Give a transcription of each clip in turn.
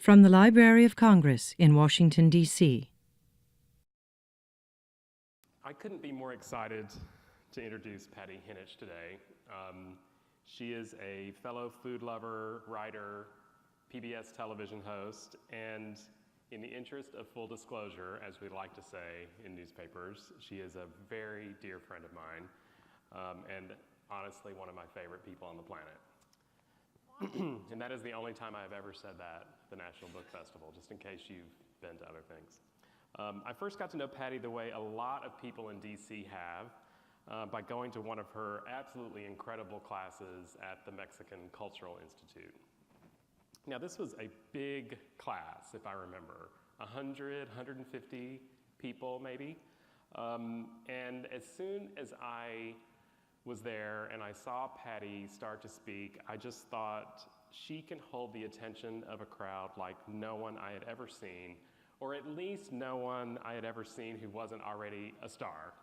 From the Library of Congress in Washington, D.C. I couldn't be more excited to introduce Pati Jinich today. She is a fellow food lover, writer, PBS television host, and in the interest of full disclosure, as we like to say in newspapers, she is a very dear friend of mine, and honestly one of my favorite people on the planet. And that is the only time I've ever said that at the National Book Festival, just in case you've been to other things. I first got to know Patti the way a lot of people in DC have, by going to one of her absolutely incredible classes at the Mexican Cultural Institute. Now this was a big class, if I remember, 100, 150 people maybe. And as soon as I was there and I saw Patti start to speak, I just thought she can hold the attention of a crowd like no one I had ever seen, or at least no one I had ever seen who wasn't already a star.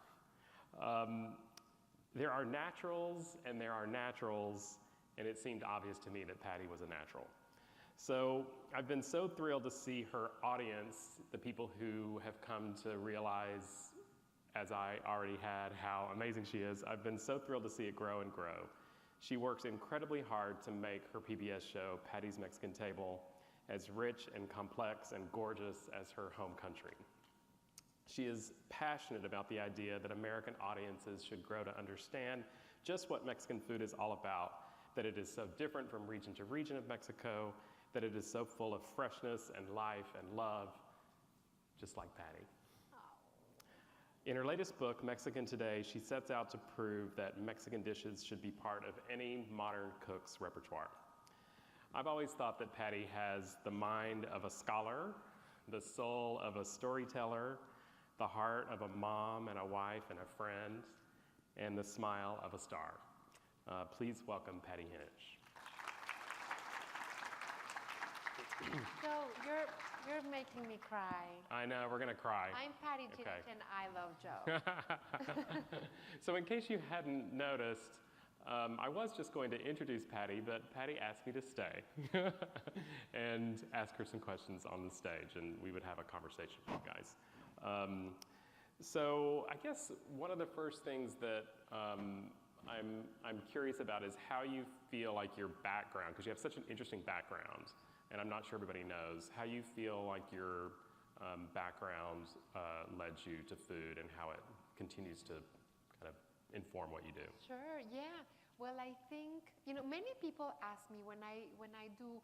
There are naturals and there are naturals, and it seemed obvious to me that Patti was a natural. So I've been so thrilled to see her audience, the people who have come to realize, as I already had, how amazing she is. I've been so thrilled to see it grow and grow. She works incredibly hard to make her PBS show, Patti's Mexican Table, as rich and complex and gorgeous as her home country. She is passionate about the idea that American audiences should grow to understand just what Mexican food is all about, that it is so different from region to region of Mexico, that it is so full of freshness and life and love, just like Patti. In her latest book, Mexican Today, she sets out to prove that Mexican dishes should be part of any modern cook's repertoire. I've always thought that Patti has the mind of a scholar, the soul of a storyteller, the heart of a mom and a wife and a friend, and the smile of a star. Please welcome Pati Jinich. So you're making me cry. I know, we're gonna cry. I'm Pati Jinich and I love Joe. So in case you hadn't noticed, I was just going to introduce Patti, but Patti asked me to stay and ask her some questions on the stage, and we would have a conversation with you guys. So I guess one of the first things that I'm curious about is how you feel like your background, because you have such an interesting background, and I'm not sure everybody knows, how you feel like your background led you to food and how it continues to kind of inform what you do. Sure, yeah. Well, I think, many people ask me when I do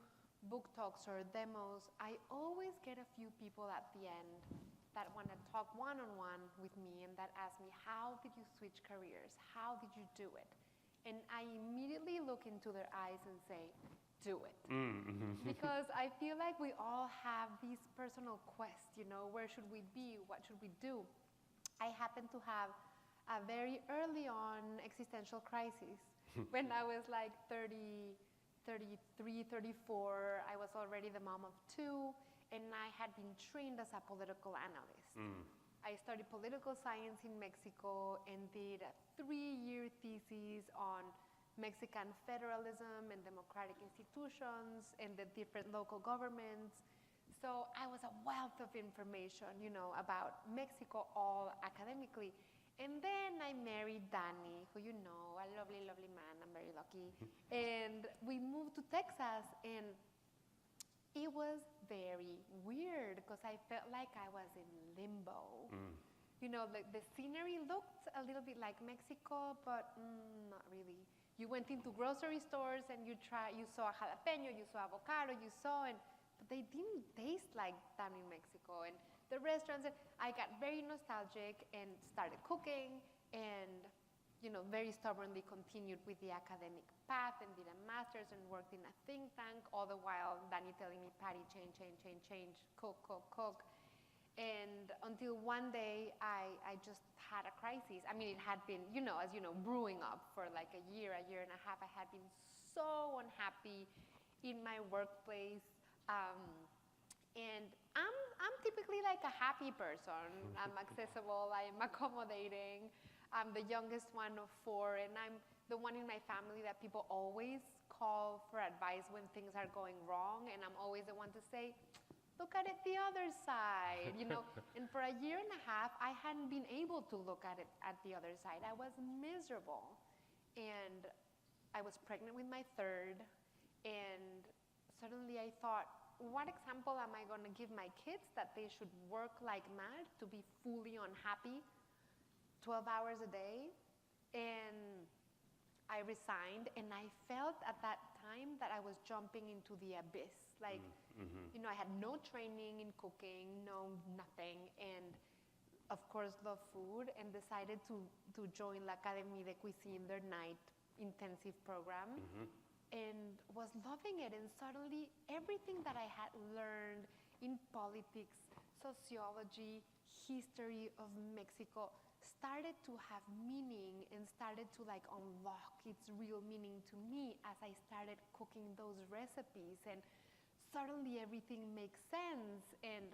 book talks or demos, I always get a few people at the end that want to talk one-on-one with me and that ask me, how did you switch careers? How did you do it? And I immediately look into their eyes and say, do it. Mm-hmm. Because I feel like we all have these personal quests, where should we be? What should we do? I happen to have a very early on existential crisis. When I was like 30, 33, 34, I was already the mom of two, and I had been trained as a political analyst. I studied political science in Mexico and did a 3-year thesis on Mexican federalism and democratic institutions and the different local governments. So I was a wealth of information, about Mexico, all academically. And then I married Danny, who a lovely, lovely man, I'm very lucky. And we moved to Texas, and it was very weird because I felt like I was in limbo. The scenery looked a little bit like Mexico, but not really. You went into grocery stores and you saw jalapeno, you saw avocado, but they didn't taste like down in Mexico. And the restaurants, I got very nostalgic and started cooking and, very stubbornly continued with the academic path and did a master's and worked in a think tank, all the while Danny telling me, Patti, change, cook. And until one day, I just had a crisis. I mean, it had been, brewing up for like a year and a half. I had been so unhappy in my workplace. And I'm typically like a happy person. I'm accessible, I'm accommodating. I'm the youngest one of 4, and I'm the one in my family that people always call for advice when things are going wrong, and I'm always the one to say, look at it the other side, you know. And for a year and a half, I hadn't been able to look at it at the other side. I was miserable. And I was pregnant with my third, and suddenly I thought, what example am I going to give my kids that they should work like mad to be fully unhappy 12 hours a day? And I resigned, and I felt at that time that I was jumping into the abyss. Like, you know, I had no training in cooking, no nothing, and of course love food, and decided to join l'Académie de Cuisine, their night intensive program, and was loving it. And suddenly everything that I had learned in politics, sociology, history of Mexico started to have meaning and started to like unlock its real meaning to me as I started cooking those recipes. And suddenly everything makes sense. And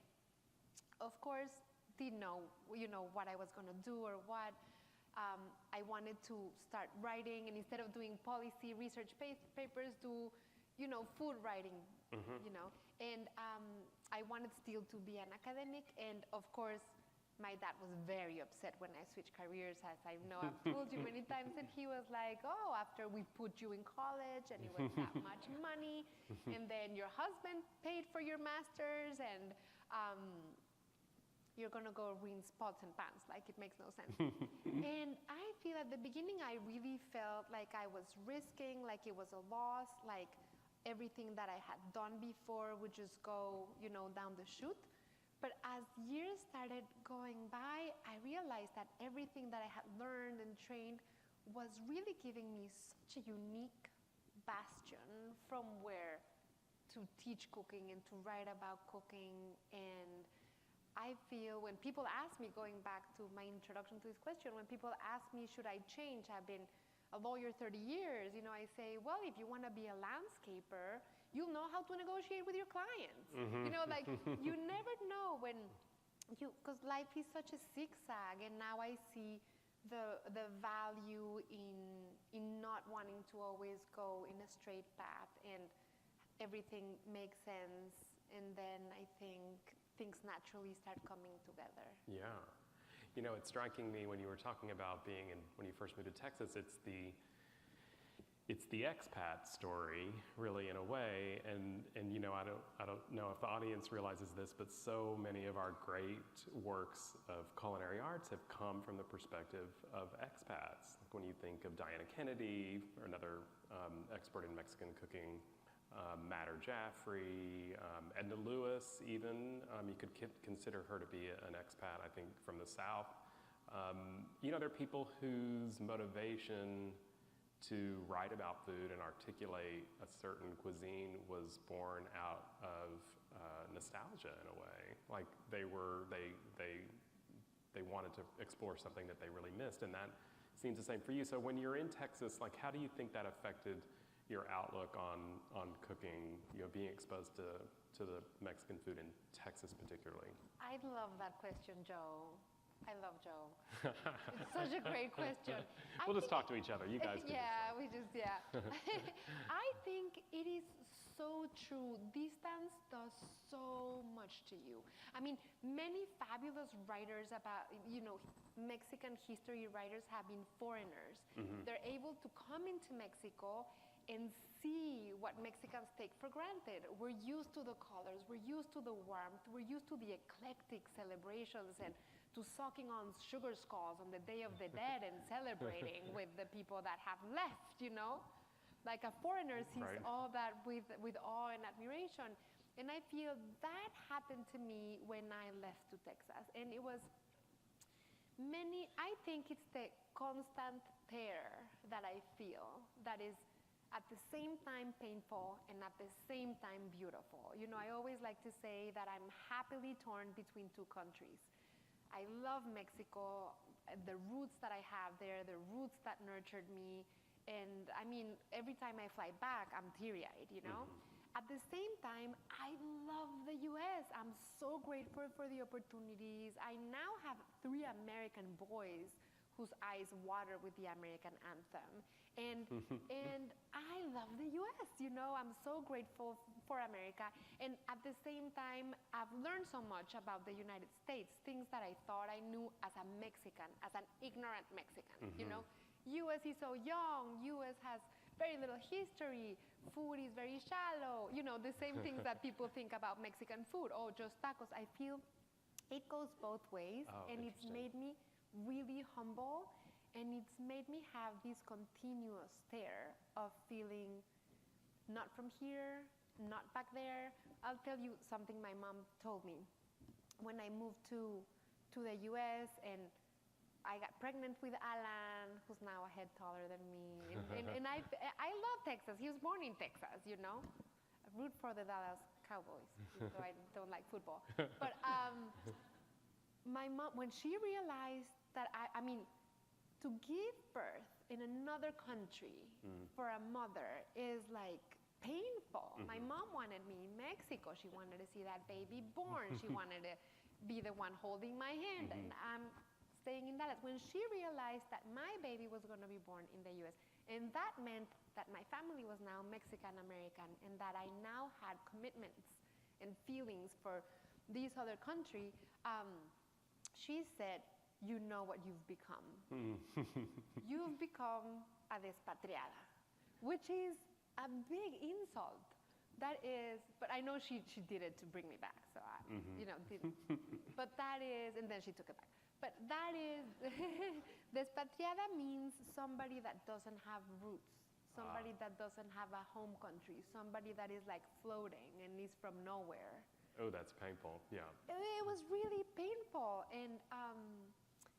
of course, didn't know, you know, what I was going to do or what. I wanted to start writing, and instead of doing policy research papers, do, you know, food writing, you know. And I wanted still to be an academic, and of course, my dad was very upset when I switched careers, as I know I've told you many times, and he was like, oh, after we put you in college, and it was that much money, and then your husband paid for your master's, and you're gonna go rinse pots and pans, like it makes no sense. And I feel at the beginning I really felt like I was risking, like it was a loss, like everything that I had done before would just go, you know, down the chute. But as years started going by, I realized that everything that I had learned and trained was really giving me such a unique bastion from where to teach cooking and to write about cooking. And I feel when people ask me, going back to my introduction to this question, when people ask me, should I change? I've been a lawyer 30 years, you know, I say, well, if you want to be a landscaper, you'll know how to negotiate with your clients. You know, like, you never know when you, because life is such a zigzag, and now I see the value in not wanting to always go in a straight path, and everything makes sense, and then I think things naturally start coming together. Yeah. You know, it's striking me when you were talking about being in, when you first moved to Texas, it's the expat story, really, in a way. And you know, I don't know if the audience realizes this, but so many of our great works of culinary arts have come from the perspective of expats. Like when you think of Diana Kennedy, or another expert in Mexican cooking, Matter Jaffrey, Edna Lewis even, you could consider her to be an expat, I think, from the South. You know, there are people whose motivation to write about food and articulate a certain cuisine was born out of nostalgia in a way. Like they wanted to explore something that they really missed, and that seems the same for you. So when you're in Texas, like how do you think that affected your outlook on cooking, you know, being exposed to the Mexican food in Texas particularly? I love that question, Joe. I love Joe. It's such a great question. We'll just talk to each other. You guys can yeah. I think it is so true. Distance does so much to you. I mean, many fabulous writers about, you know, Mexican history writers have been foreigners. They're able to come into Mexico and see what Mexicans take for granted. We're used to the colors, we're used to the warmth, we're used to the eclectic celebrations, and to sucking on sugar skulls on the Day of the Dead and celebrating with the people that have left, you know? Like a foreigner sees all that with awe and admiration. And I feel that happened to me when I left to Texas. And it was I think it's the constant tear that I feel that is at the same time painful and at the same time beautiful. You know, I always like to say that I'm happily torn between two countries. I love Mexico, the roots that I have there, the roots that nurtured me. And I mean, every time I fly back, I'm teary-eyed, you know? At the same time, I love the US. I'm so grateful for the opportunities. I now have 3 American boys whose eyes water with the American anthem. And, and I love the US, you know, I'm so grateful for America. And at the same time, I've learned so much about the United States, things that I thought I knew as a Mexican, as an ignorant Mexican, you know. US is so young, US has very little history, food is very shallow, you know, the same things that people think about Mexican food, oh, just tacos. I feel it goes both ways, and it's made me really humble. And it's made me have this continuous stare of feeling not from here, not back there. I'll tell you something my mom told me. When I moved to the US and I got pregnant with Alan, who's now a head taller than me. And I love Texas. He was born in Texas, you know. I root for the Dallas Cowboys, even though I don't like football. But my mom, when she realized that I mean, to give birth in another country for a mother is like painful. My mom wanted me in Mexico. She wanted to see that baby born. She wanted to be the one holding my hand. And I'm staying in Dallas. When she realized that my baby was going to be born in the US, and that meant that my family was now Mexican American, and that I now had commitments and feelings for this other country, she said, you know what you've become. You've become a despatriada, which is a big insult. That is, but I know she did it to bring me back, so I, you know, didn't. But that is, and then she took it back. But that is, despatriada means somebody that doesn't have roots, somebody that doesn't have a home country, somebody that is like floating and is from nowhere. Oh, that's painful, yeah. It was really painful, and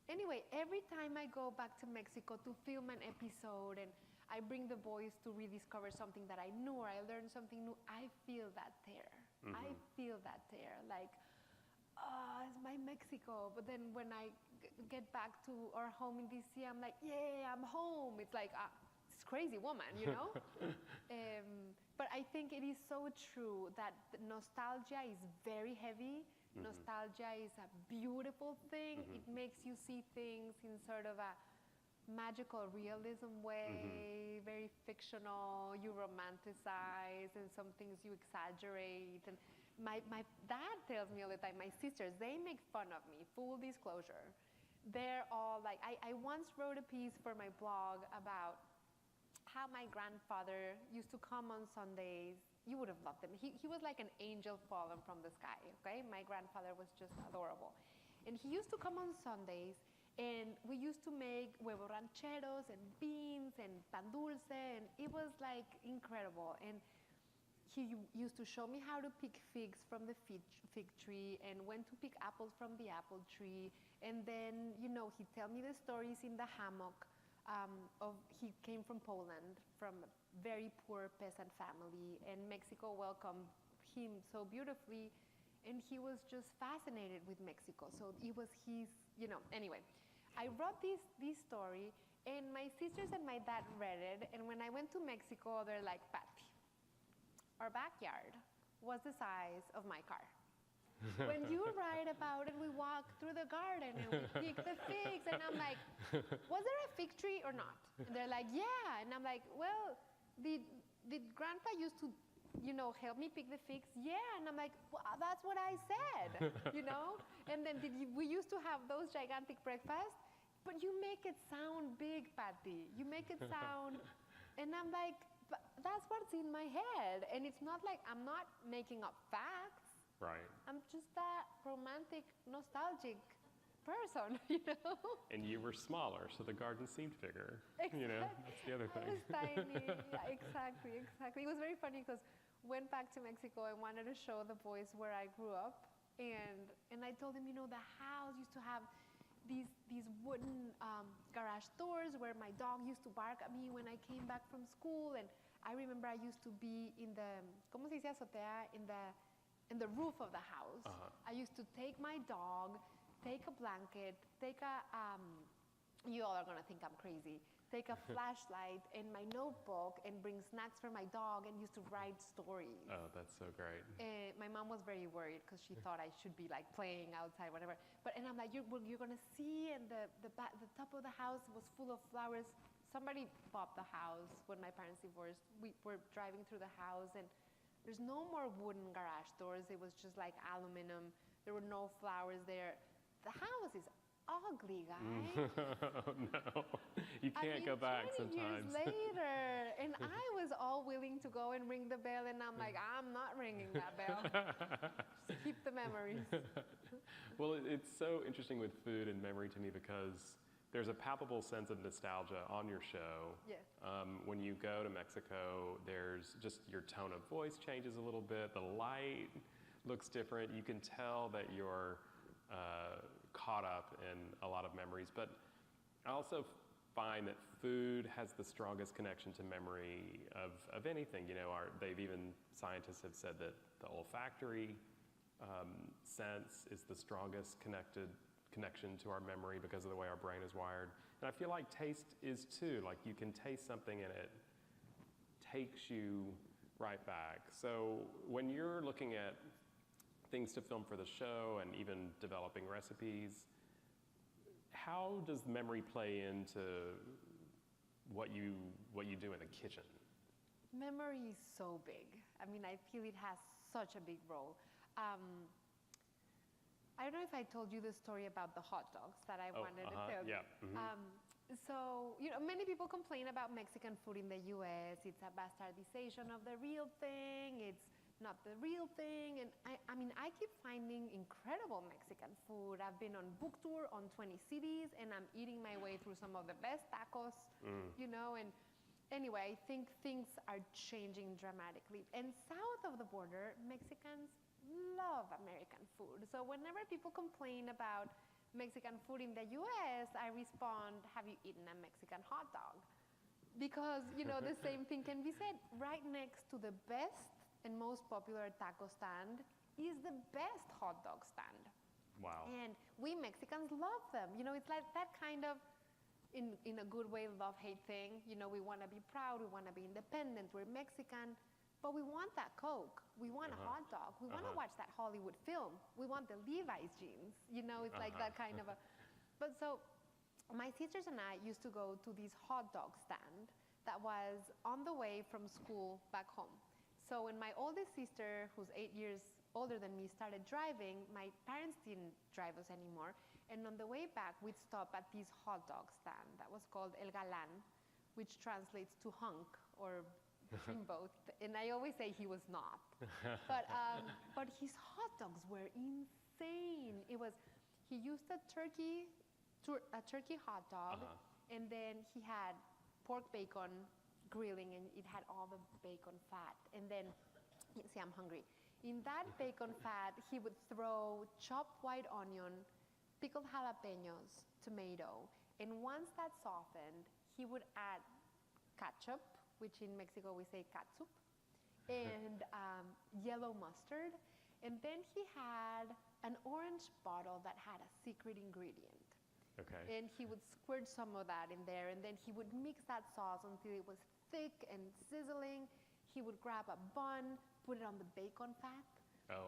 anyway, every time I go back to Mexico to film an episode and I bring the boys to rediscover something that I knew or I learned something new, I feel that tear. I feel that tear, like, oh, it's my Mexico. But then when I get back to our home in DC, I'm like, yeah, I'm home. It's like, this crazy woman, you know? But I think it is so true that nostalgia is very heavy. Nostalgia is a beautiful thing. It makes you see things in sort of a magical realism way, very fictional. You romanticize, and some things you exaggerate. And my dad tells me all the time, my sisters, they make fun of me, full disclosure. They're all like, I once wrote a piece for my blog about how my grandfather used to come on Sundays. You would have loved him. He was like an angel fallen from the sky, okay? My grandfather was just adorable. And he used to come on Sundays, and we used to make huevo rancheros and beans and pan dulce, and it was like incredible. And he used to show me how to pick figs from the fig tree and when to pick apples from the apple tree. And then, you know, he'd tell me the stories in the hammock. He came from Poland, from a very poor peasant family, and Mexico welcomed him so beautifully, and he was just fascinated with Mexico. So it was his, you know, anyway. I wrote this story, and my sisters and my dad read it, and when I went to Mexico, they're like, Patti, our backyard was the size of my car. When you write about it, we walk through the garden and we pick the figs, and I'm like, was there a fig tree or not? And they're like, yeah. And I'm like, well, did grandpa used to, you know, help me pick the figs? Yeah. And I'm like, well, that's what I said, you know? And then we used to have those gigantic breakfasts, but you make it sound big, Patti. You make it sound, and I'm like, but that's what's in my head. And it's not like I'm not making up facts. Right. I'm just that romantic, nostalgic person, you know? And you were smaller, so the garden seemed bigger. Exactly. You know, that's the other thing. I was tiny. Yeah, exactly. It was very funny because went back to Mexico and wanted to show the boys where I grew up, and I told them, you know, the house used to have these wooden garage doors where my dog used to bark at me when I came back from school, and I remember I used to be in the, ¿cómo se dice azotea? In the roof of the house. I used to take my dog, take a blanket, take a, you all are gonna think I'm crazy, take a flashlight and my notebook and bring snacks for my dog and used to write stories. Oh, that's so great. My mom was very worried because she thought I should be like playing outside, whatever. And I'm like, you're gonna see, and the top of the house was full of flowers. somebody bought the house when my parents divorced. We were driving through the house, and there's no more wooden garage doors. It was just like aluminum. There were no flowers there. The house is ugly, guys. No, you can't go back 20 sometimes. years later, and I was all willing to go and ring the bell, and I'm like, I'm not ringing that bell. Just keep the memories. Well, it's so interesting with food and memory to me because there's a palpable sense of nostalgia on your show. Yeah. When you go to Mexico, there's just your tone of voice changes a little bit. The light looks different. You can tell that you're caught up in a lot of memories. But I also find that food has the strongest connection to memory of anything. You know, scientists have said that the olfactory sense is the strongest connection to our memory because of the way our brain is wired. And I feel like taste is too. Like you can taste something and it takes you right back. So when you're looking at things to film for the show and even developing recipes, how does memory play into what you do in the kitchen? Memory is so big. I mean, I feel it has such a big role. I don't know if I told you the story about the hot dogs that I wanted to film. Yeah. Mm-hmm. So, you know, many people complain about Mexican food in the US. It's a bastardization of the real thing. It's not the real thing. And I mean, I keep finding incredible Mexican food. I've been on book tour on 20 cities, and I'm eating my way through some of the best tacos, you know. And anyway, I think things are changing dramatically. And south of the border, Mexicans love American food. So whenever people complain about Mexican food in the US, I respond, have you eaten a Mexican hot dog? Because, you know, the same thing can be said. Right next to the best and most popular taco stand is the best hot dog stand. Wow. And we Mexicans love them. You know, it's like that kind of, in a good way, love-hate thing. You know, we want to be proud, we want to be independent, we're Mexican, but we want that Coke. We want a hot dog. We want to watch that Hollywood film. We want the Levi's jeans. You know, it's like that kind of a... But so my sisters and I used to go to this hot dog stand that was on the way from school back home. So when my oldest sister, who's 8 years older than me, started driving, my parents didn't drive us anymore. And on the way back, we'd stop at this hot dog stand that was called El Galán, which translates to hunk or in both. And I always say he was not. But his hot dogs were insane. He used a turkey hot dog, and then he had pork bacon grilling, and it had all the bacon fat. And then, see, I'm hungry. In that bacon fat, he would throw chopped white onion, pickled jalapenos, tomato. And once that softened, he would add ketchup, which in Mexico we say catsup, and yellow mustard. And then he had an orange bottle that had a secret ingredient. Okay. And he would squirt some of that in there, and then he would mix that sauce until it was thick and sizzling. He would grab a bun, put it on the bacon fat,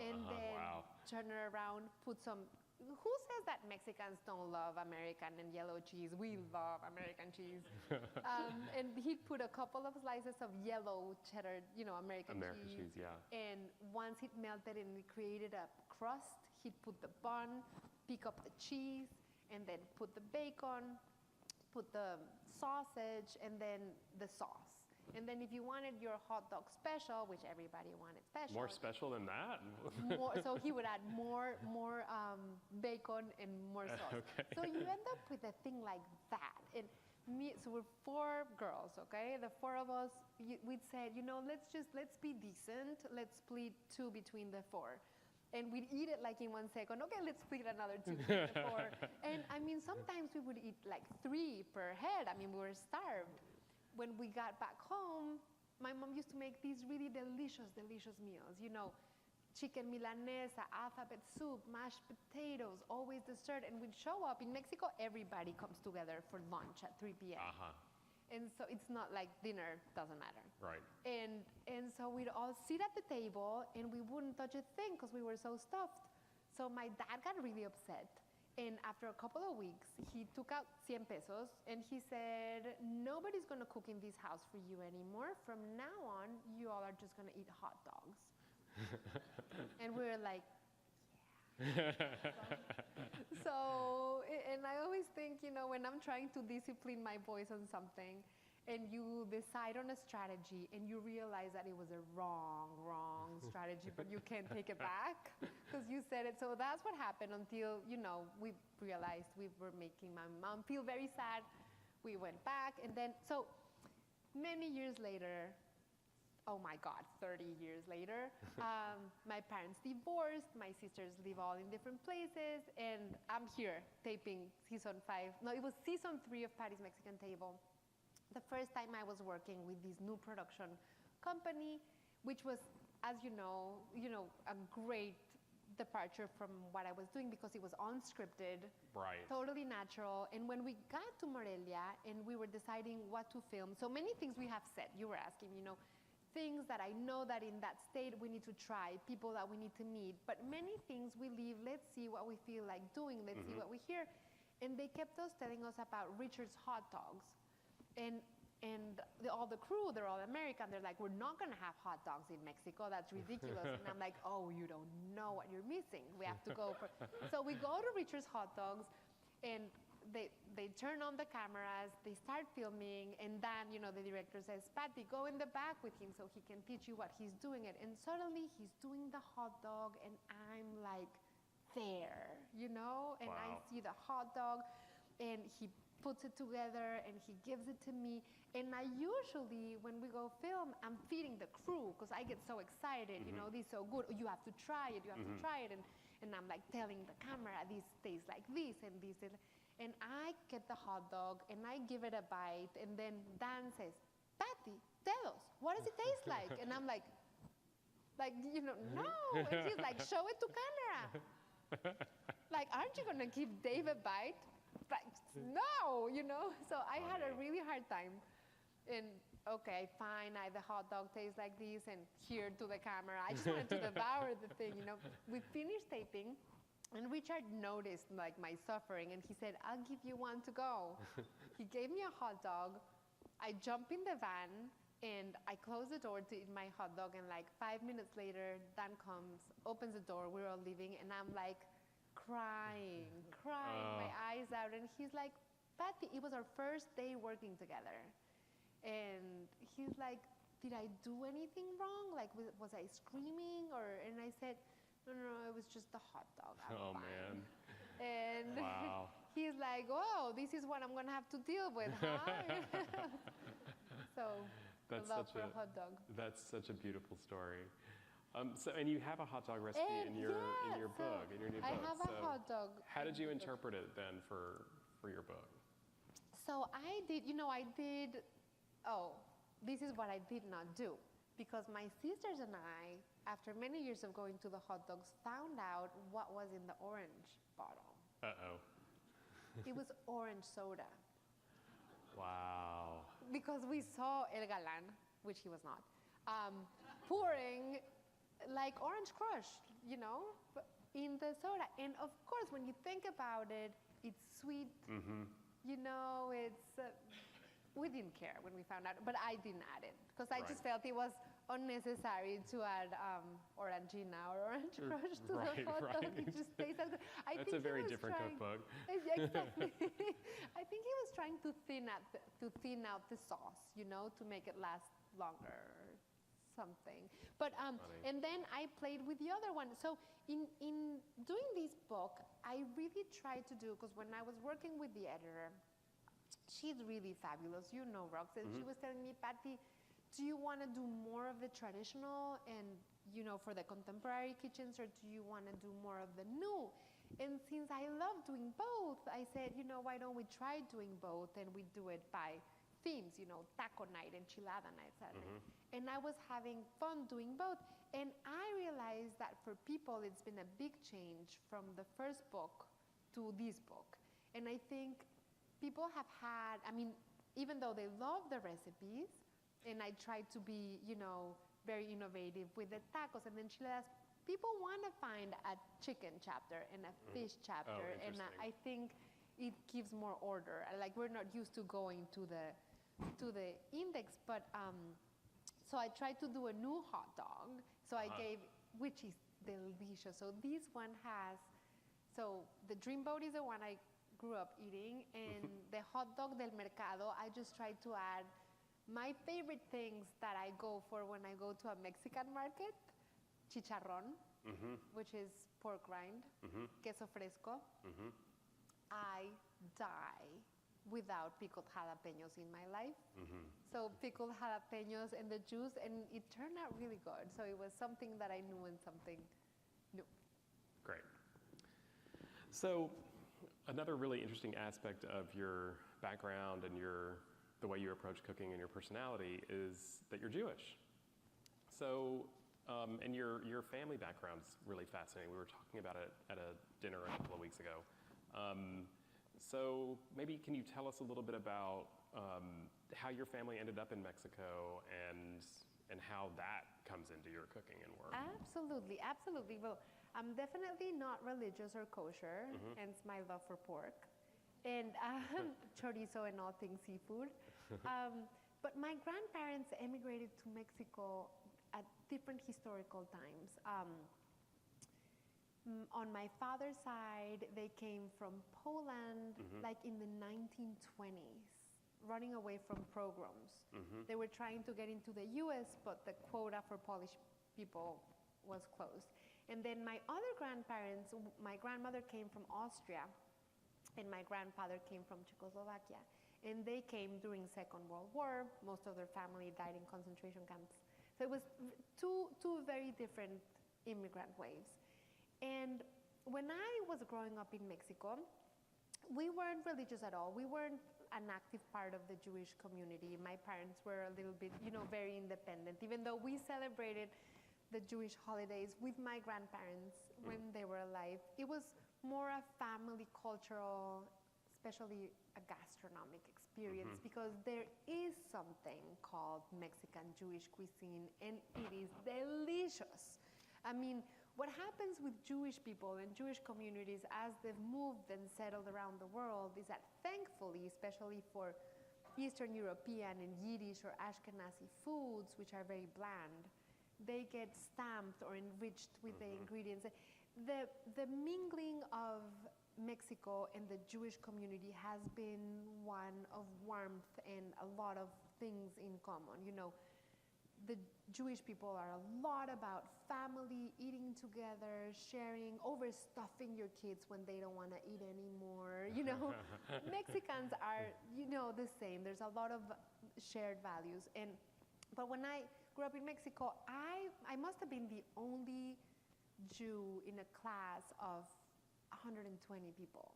and then turn it around, put some... Who says that Mexicans don't love American and yellow cheese? We love American cheese. And he'd put a couple of slices of yellow cheddar, you know, American cheese. Yeah. And once it melted and it created a crust, he'd put the bun, pick up the cheese, and then put the bacon, put the sausage, and then the sauce. And then if you wanted your hot dog special, which everybody wanted special. More special than that? So he would add more bacon and more sauce. Okay. So you end up with a thing like that. And so we're 4 girls, okay? The 4 of us, we'd say, you know, let's be decent. Let's split 2 between the 4. And we'd eat it like in 1 second. Okay, let's split another 2 between the 4. And I mean, sometimes we would eat like 3 per head. I mean, we were starved. When we got back home, my mom used to make these really delicious meals. You know, chicken milanesa, alphabet soup, mashed potatoes, always dessert. And we'd show up. In Mexico, everybody comes together for lunch at 3 p.m. And so it's not like dinner, doesn't matter. Right. And so we'd all sit at the table, and we wouldn't touch a thing because we were so stuffed. So my dad got really upset. And after a couple of weeks, he took out 100 pesos and he said, nobody's going to cook in this house for you anymore. From now on, you all are just going to eat hot dogs. And we were like, yeah. So, and I always think, you know, when I'm trying to discipline my voice on something, and you decide on a strategy and you realize that it was a wrong strategy, but you can't take it back because you said it. So that's what happened until, you know, we realized we were making my mom feel very sad. We went back, and then, so many years later, oh my God, 30 years later, my parents divorced, my sisters live all in different places, and I'm here taping season 5. No, it was season 3 of Patti's Mexican Table. The first time I was working with this new production company, which was, as you know, a great departure from what I was doing because it was unscripted, right, totally natural. And when we got to Morelia and we were deciding what to film, so many things we have said. You were asking, you know, things that I know that in that state we need to try, people that we need to meet, but many things we leave, let's see what we feel like doing, let's see what we hear. And they kept us telling us about Richard's hot dogs. And all the crew, they're all American. They're like, we're not going to have hot dogs in Mexico. That's ridiculous. And I'm like, oh, you don't know what you're missing. We have to go. So we go to Richard's Hot Dogs, and they turn on the cameras. They start filming. And then, you know, the director says, Patti, go in the back with him so he can teach you what he's doing it. And suddenly he's doing the hot dog, and I'm like there, you know? And I see the hot dog, and he puts it together and he gives it to me. And I usually, when we go film, I'm feeding the crew because I get so excited, you know, this is so good. You have to try it, you have to try it. And I'm like telling the camera, this tastes like this and this. And I get the hot dog and I give it a bite. And then Dan says, Patti, tell us, what does it taste like? And I'm like, you know, no. And he's like, show it to camera. Like, aren't you going to give Dave a bite? Like, no, you know? So I had a really hard time. And okay, fine, the hot dog tastes like this, and here to the camera. I just wanted to devour the thing, you know? We finished taping, and Richard noticed like my suffering, and he said, I'll give you one to go. He gave me a hot dog. I jump in the van, and I close the door to eat my hot dog, and like 5 minutes later, Dan comes, opens the door, we're all leaving, and I'm like, crying my eyes out. And he's like, Patti, it was our first day working together. And he's like, did I do anything wrong? Like, was I screaming? And I said, no, it was just the hot dog. I'm fine. Man. And wow. He's like, oh, this is what I'm going to have to deal with, huh? So, that's the love for a hot dog. That's such a beautiful story. So, and you have a hot dog recipe in your book, in your new book. I have a hot dog. How did you interpret it then for your book? So I did, this is what I did not do. Because my sisters and I, after many years of going to the hot dogs, found out what was in the orange bottle. Uh-oh. It was orange soda. Wow. Because we saw El Galán, which he was not, pouring like orange crush, in the soda. And of course, when you think about it, it's sweet. Mm-hmm. We didn't care when we found out, but I didn't add it because I just felt it was unnecessary to add Orangina or Orange Crush to the hot dog. It just tastes good. That's a very different cookbook. Exactly. I think he was trying to thin out the sauce, to make it last longer or something. But and then I played with the other one. So in doing this book, I really tried to do, because when I was working with the editor, she's really fabulous, Roxanne. She was telling me, Patti, do you want to do more of the traditional and, for the contemporary kitchens, or do you want to do more of the new? And since I love doing both, I said, why don't we try doing both, and we do it by themes, taco night, enchilada night, Saturday. And I was having fun doing both. And I realized that for people, it's been a big change from the first book to this book. And I think people have had, even though they love the recipes, and I tried to be, very innovative with the tacos and enchiladas, people want to find a chicken chapter and a fish chapter, and I think it gives more order. Like, we're not used to going to the index, but so I tried to do a new hot dog. So I gave, which is delicious. So this one has, so the dreamboat is the one I grew up eating, and the hot dog del mercado, I just tried to add my favorite things that I go for when I go to a Mexican market: chicharrón, which is pork rind, queso fresco. I die without pickled jalapenos in my life. So pickled jalapenos and the juice, and it turned out really good. So it was something that I knew and something new. Great. So another really interesting aspect of your background and the way you approach cooking and your personality is that you're Jewish. So, and your family background's really fascinating. We were talking about it at a dinner a couple of weeks ago. So maybe can you tell us a little bit about how your family ended up in Mexico and how that comes into your cooking and work? Absolutely, absolutely. Well, I'm definitely not religious or kosher, hence my love for pork, and chorizo and all things seafood. But my grandparents emigrated to Mexico at different historical times. On my father's side, they came from Poland, like in the 1920s, running away from pogroms. They were trying to get into the US, but the quota for Polish people was closed. And then my other grandparents, my grandmother came from Austria, and my grandfather came from Czechoslovakia. And they came during Second World War. Most of their family died in concentration camps. So it was two very different immigrant waves. And when I was growing up in Mexico, we weren't religious at all. We weren't an active part of the Jewish community. My parents were a little bit, very independent, even though we celebrated the Jewish holidays with my grandparents when they were alive. It was more a family cultural, especially a gastronomic experience, because there is something called Mexican Jewish cuisine, and it is delicious. I mean, what happens with Jewish people and Jewish communities as they've moved and settled around the world is that, thankfully, especially for Eastern European and Yiddish or Ashkenazi foods, which are very bland, they get stamped or enriched with the ingredients. The mingling of Mexico and the Jewish community has been one of warmth and a lot of things in common. The Jewish people are a lot about family, eating together, sharing, overstuffing your kids when they don't want to eat anymore. Mexicans are, the same. There's a lot of shared values. But when I grew up in Mexico, I must have been the only Jew in a class of 120 people.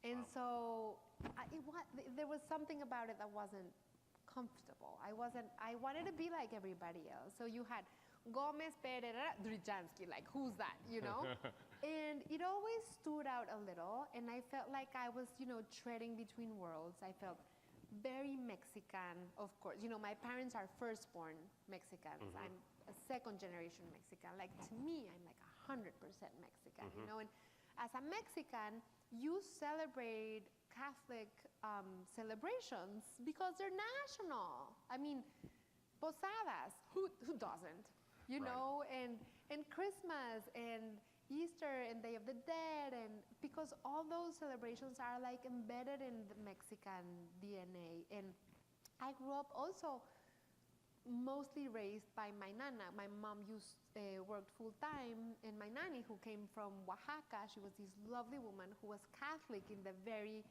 And so there was something about it that wasn't comfortable. I wanted to be like everybody else. So you had Gomez, Pereira, Drzansky, like, who's that, And it always stood out a little, and I felt like I was, treading between worlds. I felt very Mexican, of course. My parents are firstborn Mexicans. I'm a second generation Mexican. Like, to me, I'm like 100% Mexican, and as a Mexican, you celebrate Catholic celebrations because they're national. I mean, posadas, who doesn't? And Christmas and Easter and Day of the Dead, and because all those celebrations are like embedded in the Mexican DNA. And I grew up also mostly raised by my nana. My mom worked full time, and my nanny, who came from Oaxaca, she was this lovely woman who was Catholic in the very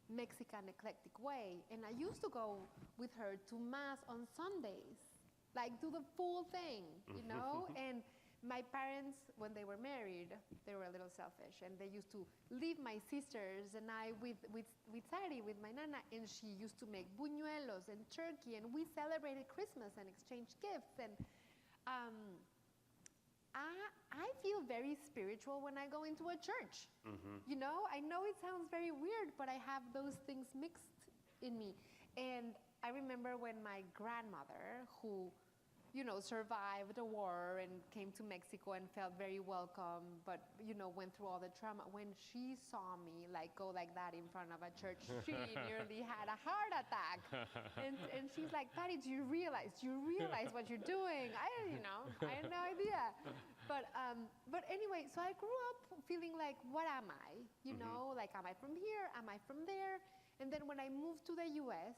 Mexican eclectic way. And I used to go with her to Mass on Sundays, like do the full thing, And my parents, when they were married, they were a little selfish, and they used to leave my sisters and I with Sari, with my nana, and she used to make buñuelos and turkey, and we celebrated Christmas and exchanged gifts. And I feel very spiritual when I go into a church. I know it sounds very weird, but I have those things mixed in me. And I remember when my grandmother, who, survived a war and came to Mexico and felt very welcome, but, went through all the trauma. When she saw me go like that in front of a church, she nearly had a heart attack. And she's like, Patti, do you realize what you're doing? I had no idea. But anyway, so I grew up feeling like, what am I? Am I from here? Am I from there? And then when I moved to the US,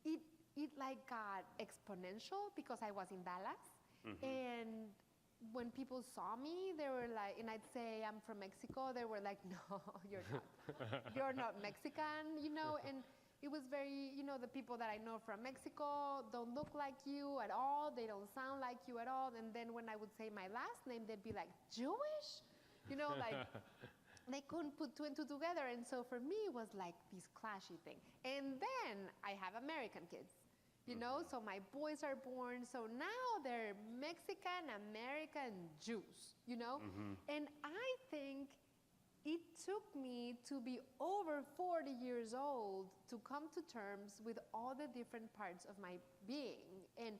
it got exponential because I was in Dallas. And when people saw me, they were like, and I'd say I'm from Mexico, they were like, no, you're not. You're not Mexican, and it was very, the people that I know from Mexico don't look like you at all. They don't sound like you at all. And then when I would say my last name, they'd be like, Jewish? They couldn't put two and two together. And so for me, it was like this clashy thing. And then I have American kids, so my boys are born. So now they're Mexican, American, Jews, And I think it took me to be over 40 years old to come to terms with all the different parts of my being and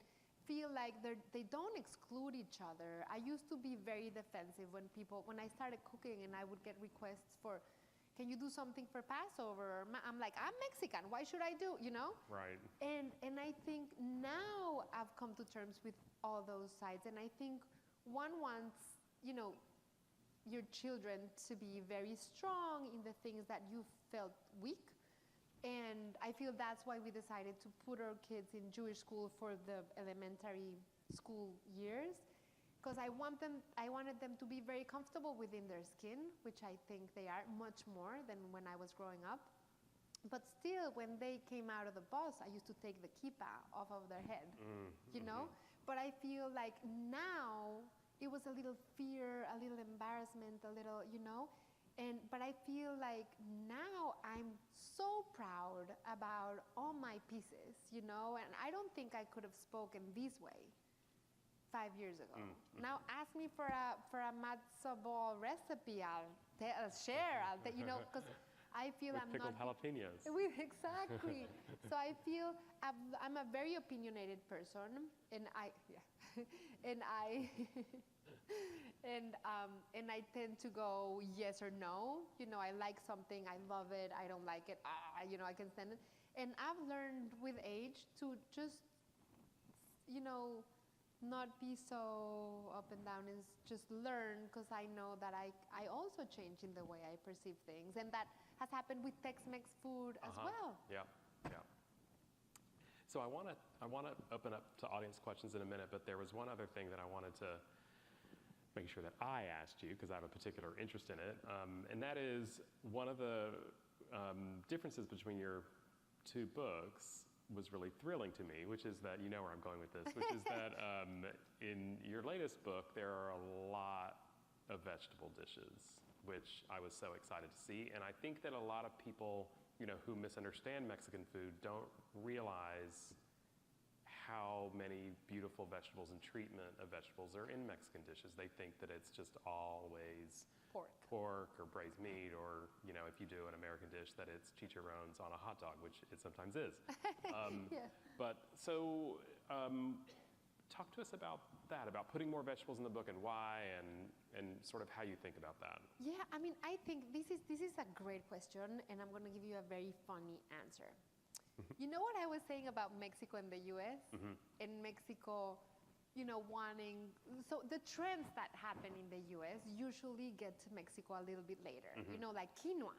feel like they don't exclude each other. I used to be very defensive when I started cooking and I would get requests for, can you do something for Passover? I'm like, I'm Mexican, why should I do, Right. And I think now I've come to terms with all those sides. And I think one wants, your children to be very strong in the things that you felt weak. And I feel that's why we decided to put our kids in Jewish school for the elementary school years, because I wanted them to be very comfortable within their skin, which I think they are much more than when I was growing up. But still, when they came out of the bus, I used to take the kippah off of their head, But I feel like now it was a little fear, a little embarrassment, a little, but I feel like now I'm so proud about all my pieces, and I don't think I could have spoken this way 5 years ago. Now ask me for a matzo ball recipe, I'll share, because I feel with I'm pickled not jalapenos. Exactly. So I feel I'm a very opinionated person, and I and I tend to go yes or no. I like something, I love it. I don't like it. I can stand it. And I've learned with age to just, not be so up and down and just learn, because I know that I also change in the way I perceive things, and that has happened with Tex-Mex food as well. Yeah. So I want to open up to audience questions in a minute, but there was one other thing that I wanted to make sure that I asked you, because I have a particular interest in it, and that is one of the differences between your two books was really thrilling to me, which is that, you know where I'm going with this, which is that in your latest book, there are a lot of vegetable dishes, which I was so excited to see. And I think that a lot of people, who misunderstand Mexican food don't realize how many beautiful vegetables and treatment of vegetables are in Mexican dishes. They think that it's just always pork or braised meat, or if you do an American dish, that it's chicharrones on a hot dog, which it sometimes is. Yeah. But so talk to us about that, about putting more vegetables in the book and why, and sort of how you think about that. Yeah, I mean, I think this is a great question, and I'm going to give you a very funny answer. You know what I was saying about Mexico and the US? In Mexico, so the trends that happen in the US usually get to Mexico a little bit later, like quinoa.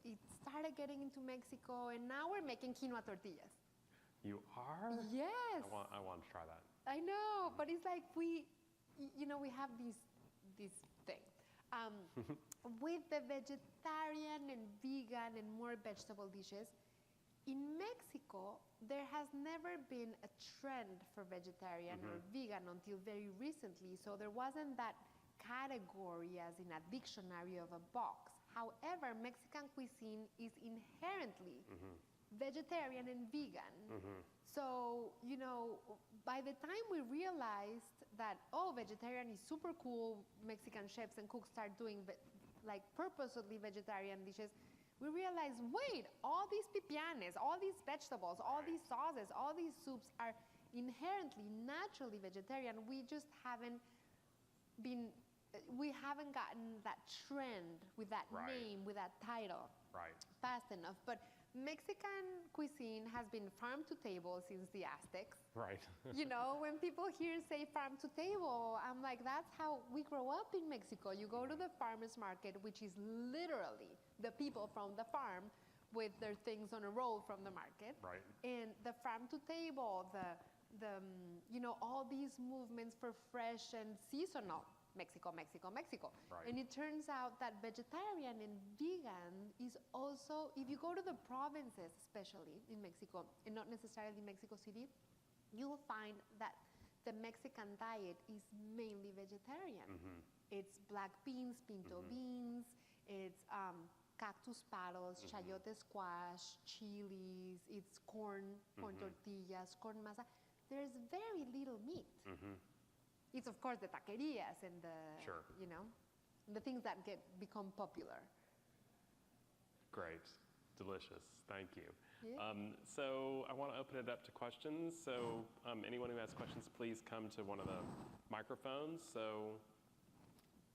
It started getting into Mexico, and now we're making quinoa tortillas. You are? Yes. I want to try that. I know, but it's like we have this thing. With the vegetarian and vegan and more vegetable dishes, in Mexico, there has never been a trend for vegetarian or vegan until very recently, so there wasn't that category as in a dictionary of a box. However, Mexican cuisine is inherently vegetarian and vegan. So, by the time we realized that, vegetarian is super cool, Mexican chefs and cooks start doing purposely vegetarian dishes, we realized, wait, all these pipianes, all these vegetables, all these sauces, all these soups are inherently, naturally vegetarian. We just haven't we haven't gotten that trend with that name, with that title fast enough. But Mexican cuisine has been farm to table since the Aztecs. Right. You know, when people here say farm to table, I'm like, that's how we grow up in Mexico. You go to the farmer's market, which is literally the people from the farm with their things on a roll from the market. Right. And the farm to table, you know, all these movements for fresh and seasonal. Mexico, Mexico, Mexico. Right. And it turns out that vegetarian and vegan is also, if you go to the provinces, especially in Mexico, and not necessarily Mexico City, you'll find that the Mexican diet is mainly vegetarian. It's black beans, pinto beans, it's cactus paddles, chayote squash, chilies, it's corn, corn tortillas, corn masa. There's very little meat. It's of course the taquerias and the, you know, the things that become popular. Great, delicious, thank you. Yeah. So I want to open it up to questions. So anyone who has questions, please come to one of the microphones so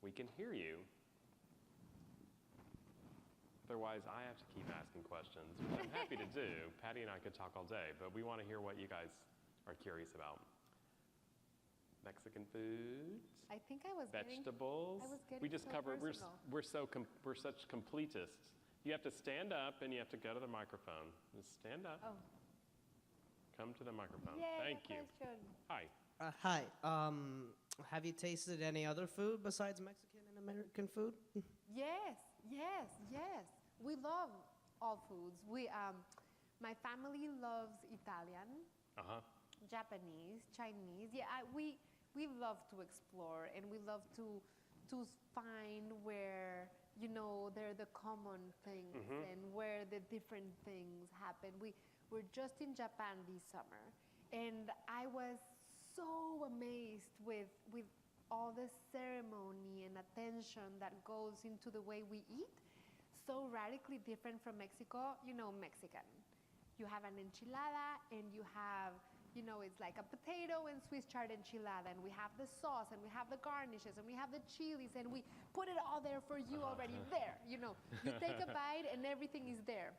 we can hear you. Otherwise, I have to keep asking questions, which I'm happy to do. Patti and I could talk all day, but we want to hear what you guys are curious about. Mexican foods. I think I was vegetables. We just so covered. personal. We're such completists. You have to stand up and you have to go to the microphone. Just stand up. Oh. Come to the microphone. Yay, Thank you. question. Hi. Hi. Have you tasted any other food besides Mexican and American food? Yes, yes, yes. We love all foods. My family loves Italian, Japanese, Chinese. Yeah, we love to explore, and we love to find where, you know, they're the common things and where the different things happen. We're just in Japan this summer, and I was so amazed with all the ceremony and attention that goes into the way we eat. So radically different from Mexico. You know, Mexican. You have an enchilada, and you have, you know, it's like a potato and Swiss chard enchilada, and we have the sauce, and we have the garnishes, and we have the chilies, and we put it all there for you already there. You know, you take a bite, and everything is there.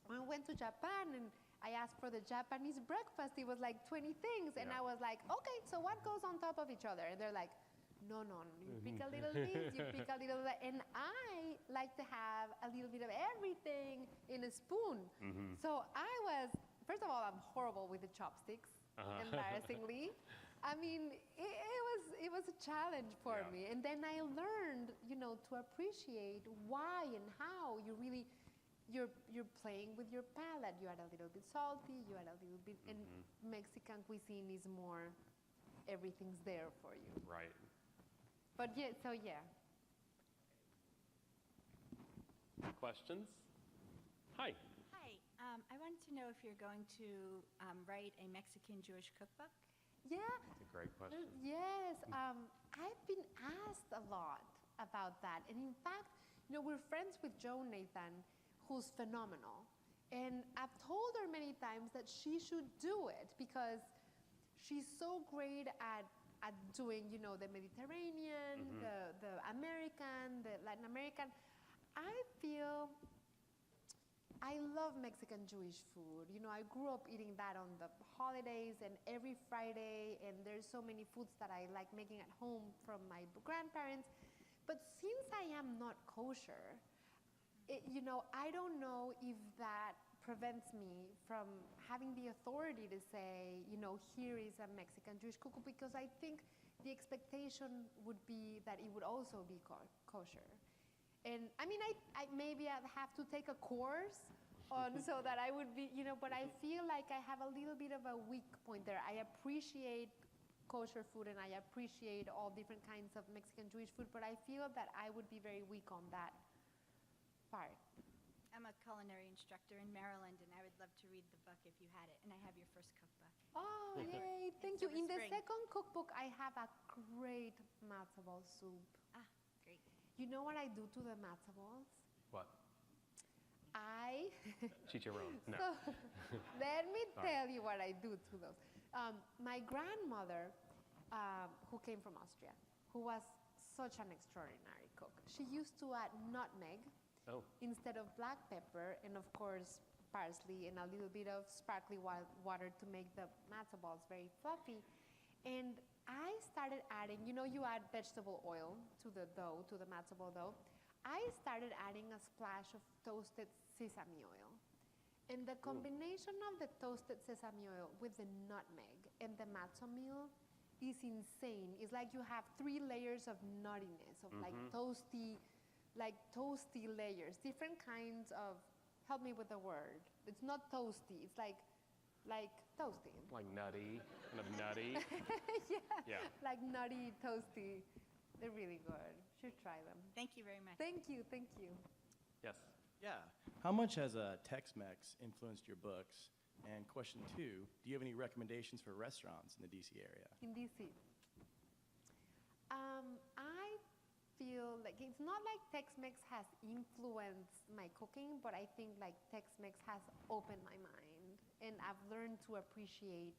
When we went to Japan, and I asked for the Japanese breakfast, it was like 20 things, and I was like, okay, so what goes on top of each other? And they're like, no, you pick a little this, you pick a little that. And I like to have a little bit of everything in a spoon. So first of all, I'm horrible with the chopsticks, embarrassingly. I mean, it was a challenge for me. And then I learned, you know, to appreciate why and how you're playing with your palate. You add a little bit salty, you add a little bit, and Mexican cuisine is more, everything's there for you. Right. But yeah, so yeah. Questions? Hi. Hi. I wanted to know if you're going to write a Mexican Jewish cookbook. Yeah. That's a great question. Yes. I've been asked a lot about that. And in fact, you know, we're friends with Jo Nathan, who's phenomenal. And I've told her many times that she should do it because she's so great at doing, you know, the Mediterranean, the American, the Latin American. I feel I love Mexican Jewish food. You know, I grew up eating that on the holidays and every Friday, and there's so many foods that I like making at home from my grandparents. But since I am not kosher, you know, I don't know if that prevents me from having the authority to say, you know, here is a Mexican Jewish cookbook, because I think the expectation would be that it would also be kosher. And I mean, I maybe I'd have to take a course on so that I would be, you know, but I feel like I have a little bit of a weak point there. I appreciate kosher food and I appreciate all different kinds of Mexican Jewish food, but I feel that I would be very weak on that part. I'm a culinary instructor in Maryland, and I would love to read the book if you had it. And I have your first cookbook. Oh, yay, thank you. Silver In the Spring. second cookbook, I have a great matzo ball soup. Ah, great. You know what I do to the matzo balls? What? I Chicharron. No. So, let me tell you what I do to those. My grandmother, who came from Austria, who was such an extraordinary cook, she used to add nutmeg instead of black pepper, and of course parsley and a little bit of sparkling water to make the matzo balls very fluffy. And I started adding, you add vegetable oil to the dough, to the matzo ball dough. I started adding a splash of toasted sesame oil. And the combination of the toasted sesame oil with the nutmeg and the matzo meal is insane. It's like you have 3 layers of nuttiness, of like toasty layers, different kinds of, help me with the word. It's not toasty, it's like toasty. Like nutty, kind of nutty. Yeah, like nutty, toasty. They're really good. Should try them. Thank you very much. Thank you, thank you. Yes. Yeah. How much has Tex-Mex influenced your books? And question 2, do you have any recommendations for restaurants in the DC area? In DC. I feel like it's not like Tex-Mex has influenced my cooking, but I think like Tex-Mex has opened my mind, and I've learned to appreciate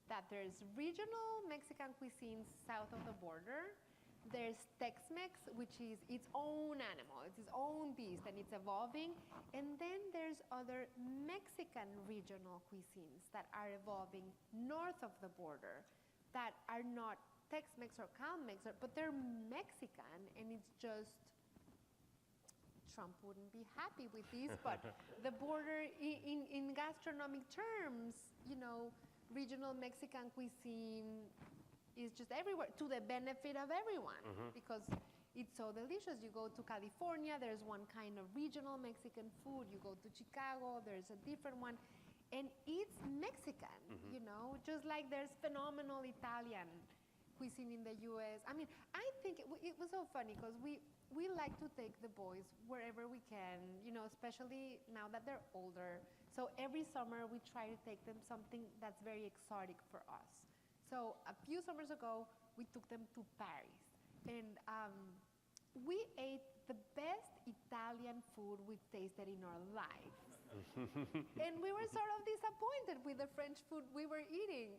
that there's regional Mexican cuisine south of the border. There's Tex-Mex, which is its own animal, it's its own beast, and it's evolving. And then there's other Mexican regional cuisines that are evolving north of the border that are not Tex-Mex or Cal-Mex, but they're Mexican, and it's just, Trump wouldn't be happy with this, but the border in gastronomic terms, regional Mexican cuisine is just everywhere to the benefit of everyone because it's so delicious. You go to California, there's one kind of regional Mexican food. You go to Chicago, there's a different one. And it's Mexican, just like there's phenomenal Italian cuisine in the US. I mean, I think it was so funny because we like to take the boys wherever we can, especially now that they're older. So every summer we try to take them something that's very exotic for us. So a few summers ago, we took them to Paris, and we ate the best Italian food we've tasted in our lives. And we were sort of disappointed with the French food we were eating,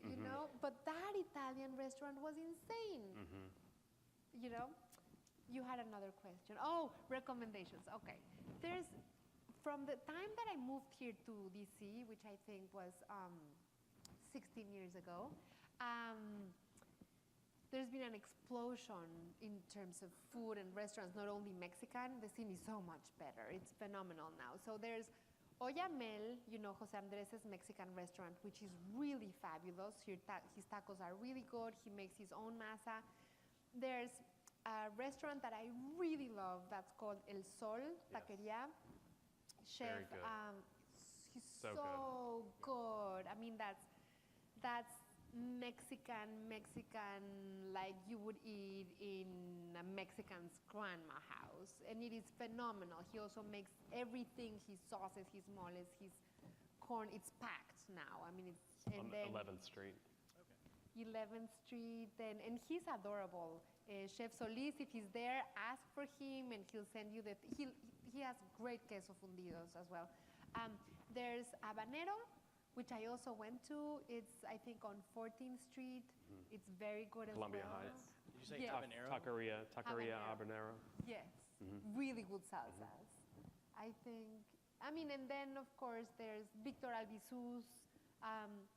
but that Italian restaurant was insane. You had another question. Oh, recommendations. Okay. From the time that I moved here to DC, which I think was 16 years ago, there's been an explosion in terms of food and restaurants, not only Mexican. The scene is so much better. It's phenomenal now. So there's Oyamel, Jose Andres' Mexican restaurant, which is really fabulous. His tacos are really good. He makes his own masa. There's a restaurant that I really love that's called El Sol Taqueria. Chef, Very good. He's So good. I mean, that's Mexican, like you would eat in a Mexican's grandma house. And it is phenomenal. He also makes everything, his sauces, his moles, his corn, it's packed now. I mean, On 11th Street. 11th Street, and he's adorable. Chef Solis, if he's there, ask for him and he'll send you he has great queso fundidos as well. There's Habanero, which I also went to. It's, I think, on 14th Street. It's very good as Columbia well. Heights. Did you say Yes. habanero? Taqueria Habanero. Habanero. Yes, really good salsas. I think, and then of course there's Victor Albizu's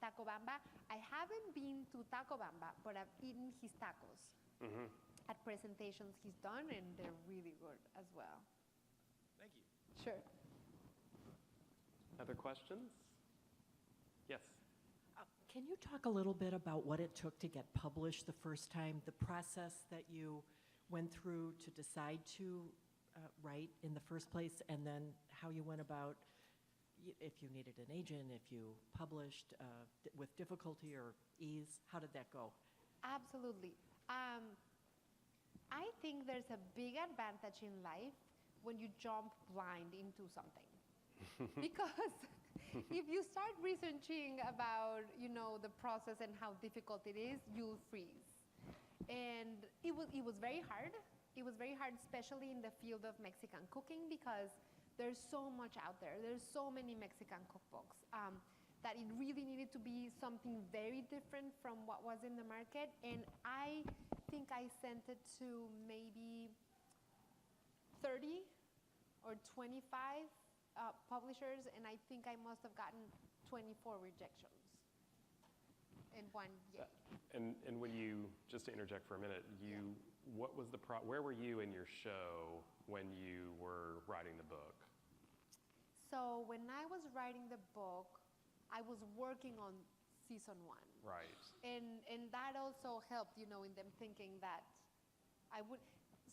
Taco Bamba. I haven't been to Taco Bamba, but I've eaten his tacos at presentations he's done, and they're really good as well. Thank you. Sure. Other questions? Yes. Can you talk a little bit about what it took to get published the first time, the process that you went through to decide to write in the first place, and then how you went about, if you needed an agent, if you published with difficulty or ease? How did that go? Absolutely. I think there's a big advantage in life when you jump blind into something. Because if you start researching about, the process and how difficult it is, you'll freeze. And it was very hard. It was very hard, especially in the field of Mexican cooking, because there's so much out there. There's so many Mexican cookbooks. that it really needed to be something very different from what was in the market. And I think I sent it to maybe 30 or 25 publishers, and I think I must have gotten 24 rejections and one yay. And when you, just to interject for a minute, what was where were you in your show when you were writing the book? So when I was writing the book, I was working on season 1. Right. And that also helped, in them thinking that I would.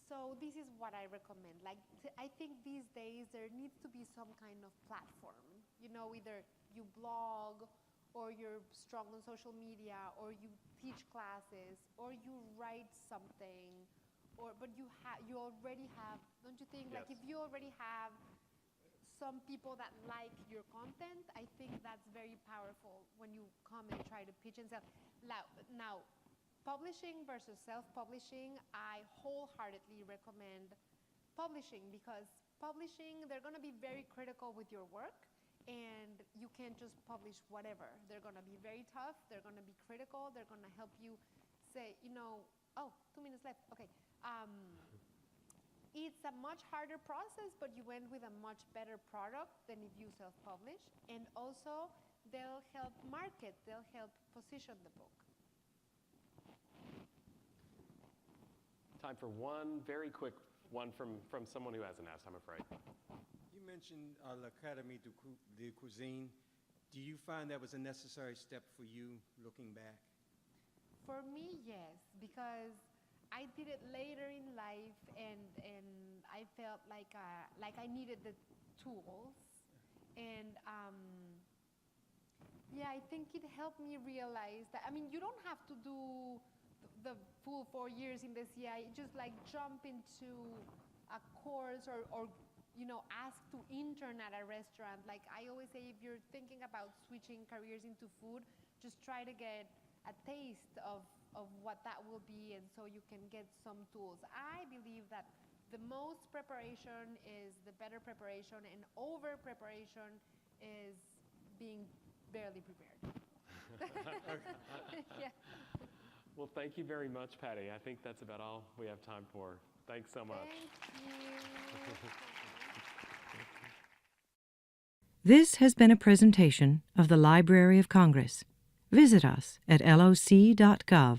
So this is what I recommend. Like, I think these days there needs to be some kind of platform. Either you blog, or you're strong on social media, or you teach classes, or you write something, but you already have. Don't you think? Yes. Like, if you already have some people that like your content, I think that's very powerful when you come and try to pitch and sell. Now, publishing versus self-publishing, I wholeheartedly recommend publishing, because publishing, they're going to be very critical with your work, and you can't just publish whatever. They're going to be very tough. They're going to be critical. They're going to help you say, 2 minutes left. Okay. It's a much harder process, but you end with a much better product than if you self-publish. And also, they'll help market. They'll help position the book. Time for one very quick one from someone who hasn't asked, I'm afraid. You mentioned l'Académie de cuisine. Do you find that was a necessary step for you looking back? For me, yes, because I did it later in life, and I felt like I needed the tools, and I think it helped me realize that. I mean, you don't have to do the full 4 years in the CI. Just like jump into a course or ask to intern at a restaurant. Like I always say, if you're thinking about switching careers into food, just try to get a taste of what that will be, and so you can get some tools. I believe that the most preparation is the better preparation, and over preparation is being barely prepared. Yeah. Well, thank you very much, Patti. I think that's about all we have time for. Thanks so much. Thank you. This has been a presentation of the Library of Congress. Visit us at loc.gov.